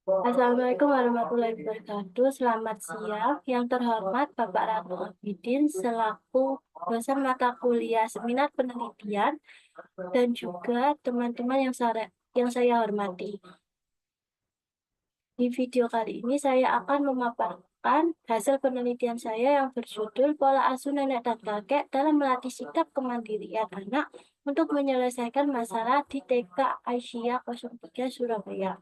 Assalamualaikum warahmatullahi wabarakatuh. Selamat siang. Yang terhormat Bapak Ratu Abidin selaku dosen mata kuliah seminar penelitian dan juga teman-teman yang saya hormati. Di video kali ini saya akan memaparkan hasil penelitian saya yang berjudul Pola Asuh Nenek dan Kakek dalam Melatih Sikap Kemandirian Anak untuk Menyelesaikan Masalah di TK Aisyah 03 Surabaya.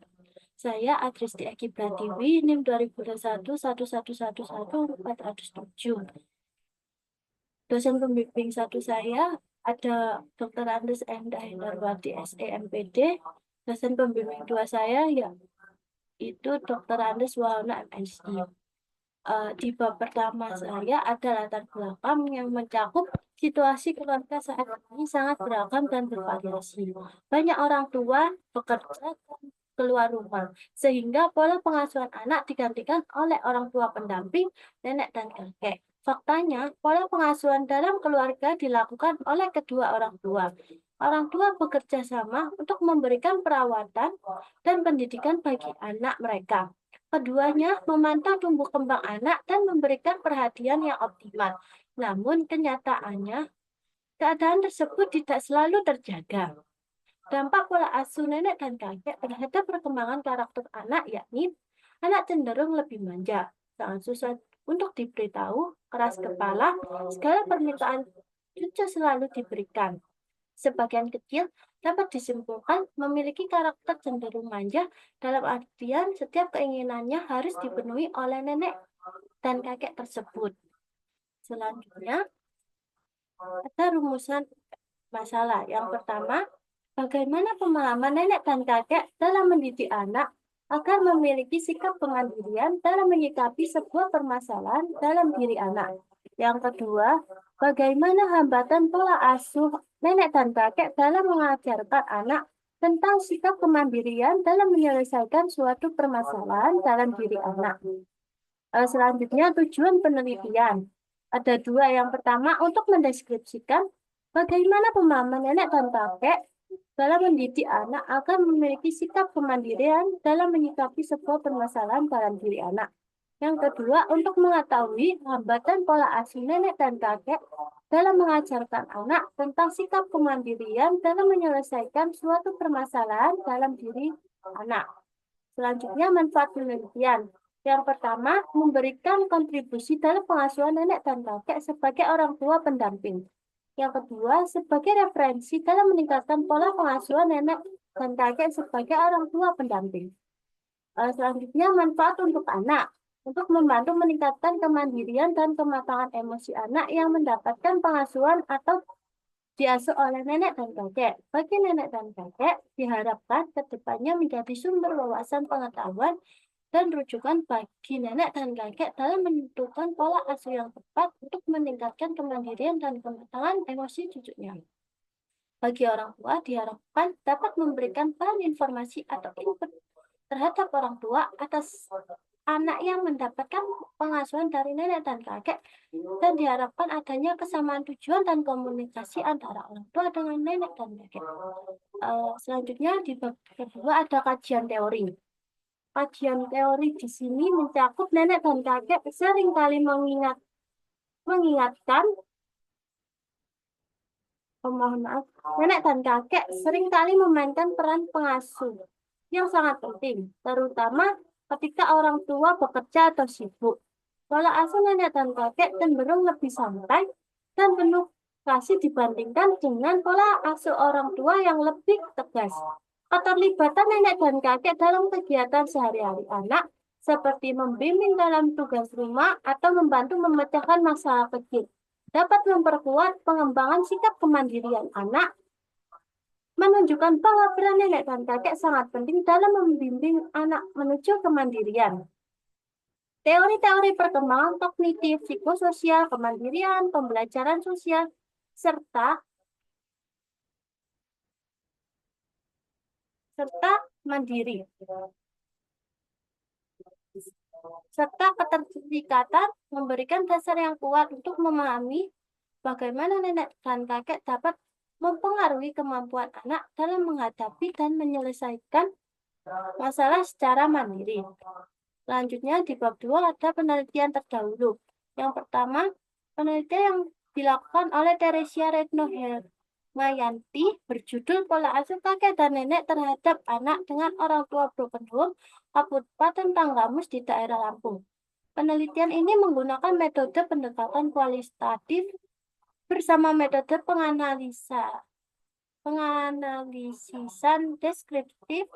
Saya Adristi Eki Pratiwi, NIM 2021 11111407. Dosen pembimbing satu saya ada Dr. Andes Endah Hendarwati SEMPD. Dosen pembimbing dua saya yaitu Dr. Andes Wahana MSI. Di bab pertama saya ada latar belakang yang mencakup situasi keluarga saat ini sangat beragam dan bervariasi. Banyak orang tua bekerja dan keluar rumah, sehingga pola pengasuhan anak digantikan oleh orang tua pendamping, nenek dan kakek. Faktanya, pola pengasuhan dalam keluarga dilakukan oleh kedua orang tua. Orang tua bekerja sama untuk memberikan perawatan dan pendidikan bagi anak mereka. Keduanya memantau tumbuh kembang anak dan memberikan perhatian yang optimal. Namun kenyataannya, keadaan tersebut tidak selalu terjaga. Dampak pola asuh nenek dan kakek terhadap perkembangan karakter anak, yakni anak cenderung lebih manja, sangat susah untuk diberitahu, keras kepala, segala permintaan cucu selalu diberikan. Sebagian kecil dapat disimpulkan memiliki karakter cenderung manja dalam artian setiap keinginannya harus dipenuhi oleh nenek dan kakek tersebut. Selanjutnya, ada rumusan masalah. Yang pertama, bagaimana pemahaman nenek dan kakek dalam mendidik anak agar memiliki sikap kemandirian dalam menyikapi sebuah permasalahan dalam diri anak. Yang kedua, bagaimana hambatan pola asuh nenek dan kakek dalam mengajarkan anak tentang sikap kemandirian dalam menyelesaikan suatu permasalahan dalam diri anak. Selanjutnya, tujuan penelitian. Ada dua. Yang pertama, untuk mendeskripsikan bagaimana pemahaman nenek dan kakek dalam mendidik anak agar memiliki sikap kemandirian dalam menyikapi sebuah permasalahan dalam diri anak. Yang kedua, untuk mengetahui hambatan pola asuh nenek dan kakek dalam mengajarkan anak tentang sikap kemandirian dalam menyelesaikan suatu permasalahan dalam diri anak. Selanjutnya, manfaat penelitian. Yang pertama, memberikan kontribusi dalam pengasuhan nenek dan kakek sebagai orang tua pendamping. Yang kedua, sebagai referensi dalam meningkatkan pola pengasuhan nenek dan kakek sebagai orang tua pendamping. Selanjutnya, manfaat untuk anak. Untuk membantu meningkatkan kemandirian dan kematangan emosi anak yang mendapatkan pengasuhan atau diasuh oleh nenek dan kakek. Bagi nenek dan kakek, diharapkan kedepannya menjadi sumber wawasan pengetahuan dan rujukan bagi nenek dan kakek dalam menentukan pola asuh yang tepat untuk meningkatkan kemandirian dan kematangan emosi cucunya. Bagi orang tua, diharapkan dapat memberikan bahan informasi atau input terhadap orang tua atas anak yang mendapatkan pengasuhan dari nenek dan kakek, dan diharapkan adanya kesamaan tujuan dan komunikasi antara orang tua dengan nenek dan kakek. Selanjutnya di bab kedua ada kajian teori. Kajian teori di sini mencakup nenek dan kakek seringkali mengingatkan, mohon maaf, nenek dan kakek seringkali memainkan peran pengasuh yang sangat penting, terutama ketika orang tua bekerja atau sibuk. Pola asuh nenek dan kakek cenderung lebih santai dan penuh kasih dibandingkan dengan pola asuh orang tua yang lebih tegas. Keterlibatan nenek dan kakek dalam kegiatan sehari-hari anak, seperti membimbing dalam tugas rumah atau membantu memecahkan masalah kecil, dapat memperkuat pengembangan sikap kemandirian anak, menunjukkan bahwa peran nenek dan kakek sangat penting dalam membimbing anak menuju kemandirian. Teori-teori perkembangan kognitif, psikososial, kemandirian, pembelajaran sosial, serta mandiri, serta keterikatan memberikan dasar yang kuat untuk memahami bagaimana nenek dan kakek dapat mempengaruhi kemampuan anak dalam menghadapi dan menyelesaikan Masalah secara mandiri. Selanjutnya di bab 2 ada penelitian terdahulu. Yang pertama, penelitian yang dilakukan oleh Teresia Retno Hermayanti berjudul Pola Asuh Kakek dan Nenek terhadap Anak dengan Orang Tua Broken Home, Kabupaten Tanggamus di daerah Lampung. Penelitian ini menggunakan metode pendekatan kualitatif bersama metode penganalisisan deskriptif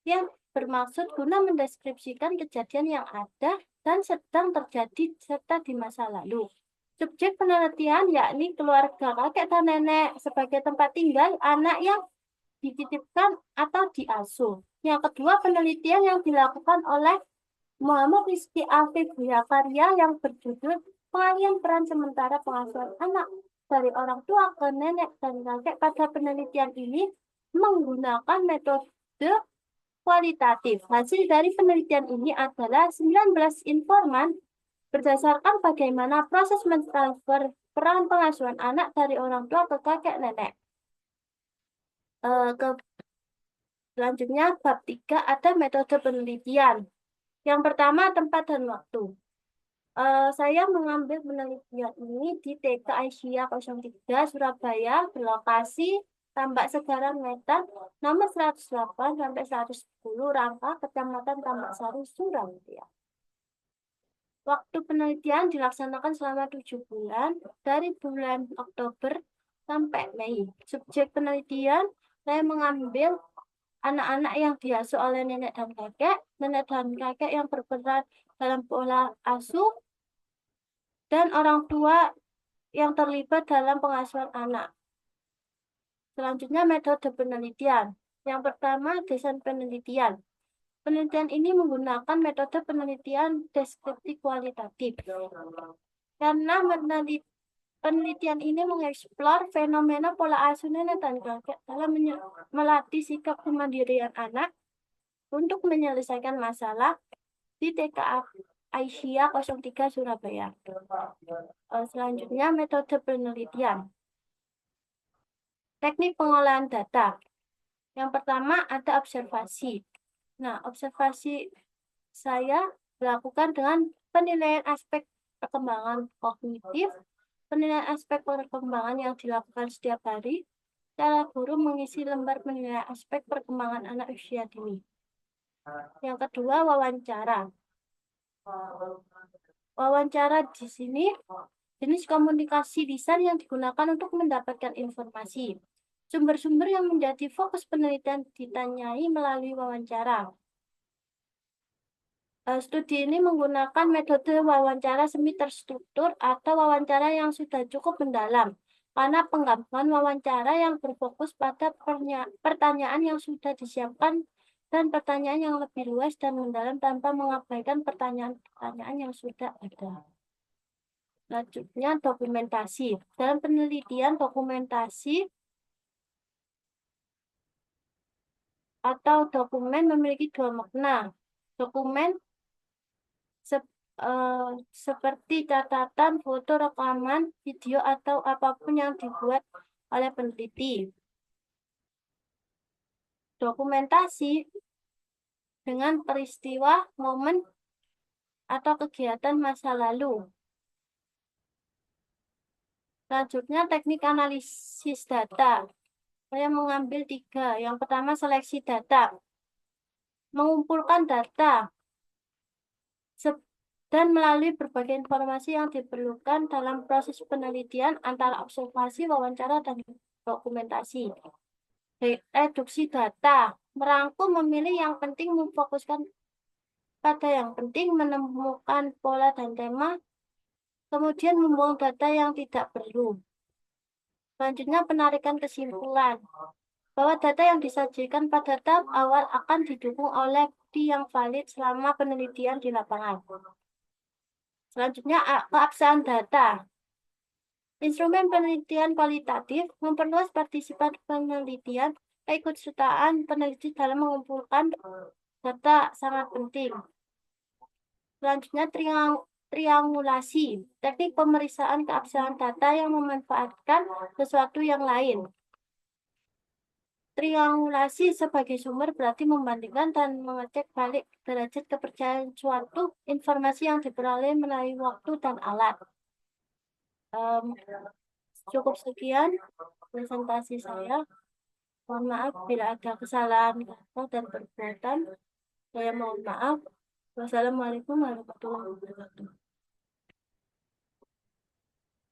yang bermaksud guna mendeskripsikan kejadian yang ada dan sedang terjadi serta di masa lalu. Subjek penelitian yakni keluarga kakek dan nenek sebagai tempat tinggal anak yang dititipkan atau diasuh. Yang kedua, penelitian yang dilakukan oleh Muhammad Rizky Afif Karya yang berjudul Pengalihan Peran Sementara Pengasuhan Anak dari Orang Tua ke Nenek dan Kakek. Pada penelitian ini menggunakan metode kualitatif. Hasil dari penelitian ini adalah 19 informan berdasarkan bagaimana proses mentransfer peran pengasuhan anak dari orang tua ke kakek nenek. Selanjutnya, bab 3 ada metode penelitian. Yang pertama, tempat dan waktu. Saya mengambil penelitian ini di TK Aisyah 03 Surabaya, berlokasi Tambak Segaran Wetan, nomor 108 sampai 110 Rangka, Kecamatan Tambak Sari, Surabaya. Waktu penelitian dilaksanakan selama 7 bulan, dari bulan Oktober sampai Mei. Subjek penelitian, saya mengambil anak-anak yang diasuh oleh nenek dan kakek yang berperan dalam pola asuh, dan orang tua yang terlibat dalam pengasuhan anak. Selanjutnya, metode penelitian. Yang pertama, desain penelitian. Penelitian ini menggunakan metode penelitian deskriptif kualitatif. Karena penelitian ini mengeksplor fenomena pola asuh nenek dan kakek dalam melatih sikap kemandirian anak untuk menyelesaikan masalah di TK Aisyah 03 Surabaya. Selanjutnya, metode penelitian. Teknik pengolahan data. Yang pertama ada observasi. Nah, observasi saya dilakukan dengan penilaian aspek perkembangan kognitif, penilaian aspek perkembangan yang dilakukan setiap hari, cara guru mengisi lembar penilaian aspek perkembangan anak usia dini. Yang kedua, wawancara. Wawancara di sini jenis komunikasi lisan yang digunakan untuk mendapatkan informasi. Sumber-sumber yang menjadi fokus penelitian ditanyai melalui wawancara. Studi ini menggunakan metode wawancara semi terstruktur atau wawancara yang sudah cukup mendalam, karena penggabungan wawancara yang berfokus pada pertanyaan yang sudah disiapkan dan pertanyaan yang lebih luas dan mendalam tanpa mengabaikan pertanyaan-pertanyaan yang sudah ada. Selanjutnya, dokumentasi. Dalam penelitian, dokumentasi atau dokumen memiliki dua makna. Dokumen seperti catatan, foto, rekaman, video, atau apapun yang dibuat oleh peneliti. Dokumentasi dengan peristiwa, momen, atau kegiatan masa lalu. Selanjutnya, teknik analisis data. Saya mengambil 3. Yang pertama, seleksi data. Mengumpulkan data dan melalui berbagai informasi yang diperlukan dalam proses penelitian antara observasi, wawancara, dan dokumentasi. Reduksi data, merangkum, memilih yang penting, memfokuskan pada yang penting, menemukan pola dan tema, kemudian membuang data yang tidak perlu. Selanjutnya, penarikan kesimpulan bahwa data yang disajikan pada tahap awal akan didukung oleh bukti yang valid selama penelitian di lapangan. Selanjutnya, keabsahan data. Instrumen penelitian kualitatif memperluas partisipan penelitian, keikutsertaan peneliti dalam mengumpulkan data sangat penting. Selanjutnya, triangulasi, teknik pemeriksaan keabsahan data yang memanfaatkan sesuatu yang lain. Triangulasi sebagai sumber berarti membandingkan dan mengecek balik derajat kepercayaan suatu informasi yang diperoleh melalui waktu dan alat. Em, Cukup sekian presentasi saya. Mohon maaf bila ada kesalahan kata dan perbuatan. Saya mohon maaf. Wassalamualaikum warahmatullahi wabarakatuh.